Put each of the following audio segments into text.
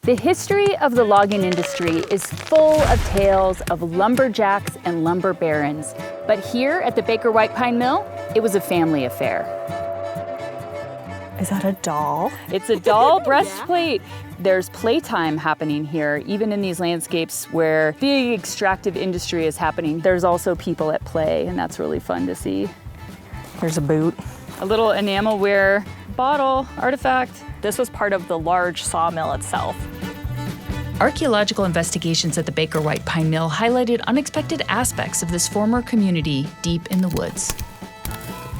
The history of the logging industry is full of tales of lumberjacks and lumber barons. But here at the Baker White Pine Mill, it was a family affair. Is that a doll? It's a doll breastplate. There's playtime happening here, even in these landscapes where big extractive industry is happening. There's also people at play, and that's really fun to see. There's a boot. A little enamelware bottle artifact. This was part of the large sawmill itself. Archaeological investigations at the Baker White Pine Mill highlighted unexpected aspects of this former community deep in the woods.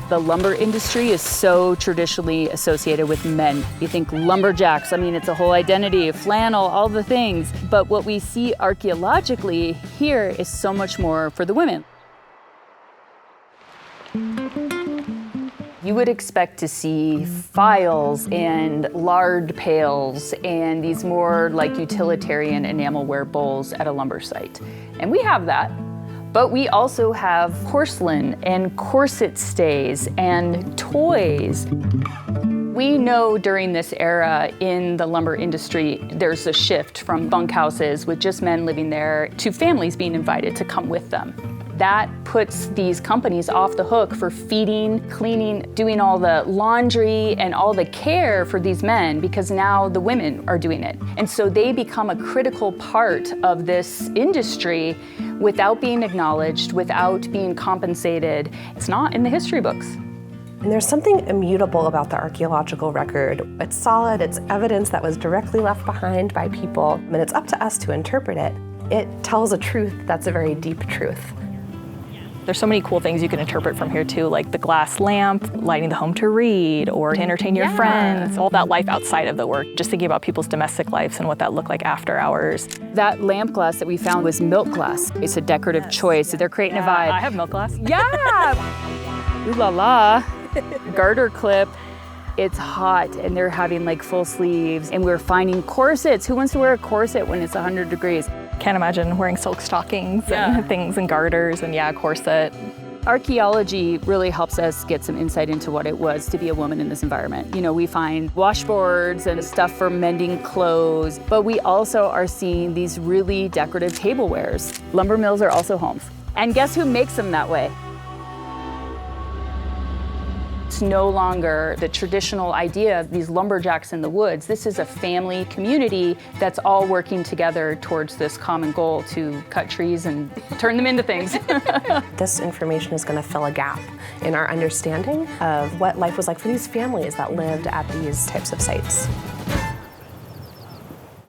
The lumber industry is so traditionally associated with men. You think lumberjacks, I mean, it's a whole identity, flannel, all the things. But what we see archaeologically here is so much more for the women. You would expect to see files and lard pails and these more like utilitarian enamelware bowls at a lumber site. And we have that. But we also have porcelain and corset stays and toys. We know during this era in the lumber industry, there's a shift from bunkhouses with just men living there to families being invited to come with them. That puts these companies off the hook for feeding, cleaning, doing all the laundry and all the care for these men because now the women are doing it. And so they become a critical part of this industry without being acknowledged, without being compensated. It's not in the history books. And there's something immutable about the archaeological record. It's solid, it's evidence that was directly left behind by people, and it's up to us to interpret it. It tells a truth that's a very deep truth. There's so many cool things you can interpret from here too, like the glass lamp, lighting the home to read or to entertain your friends, all that life outside of the work, just thinking about people's domestic lives and what that looked like after hours. That lamp glass that we found was milk glass. It's a decorative choice, so they're creating a vibe. I have milk glass. Yeah! Ooh la la. Garter clip. It's hot and they're having like full sleeves and we're finding corsets. Who wants to wear a corset when it's 100 degrees? Can't imagine wearing silk stockings and things and garters and corset. Archaeology really helps us get some insight into what it was to be a woman in this environment. You know, we find washboards and stuff for mending clothes, but we also are seeing these really decorative tablewares. Lumber mills are also homes. And guess who makes them that way? It's no longer the traditional idea of these lumberjacks in the woods. This is a family community that's all working together towards this common goal to cut trees and turn them into things. This information is going to fill a gap in our understanding of what life was like for these families that lived at these types of sites.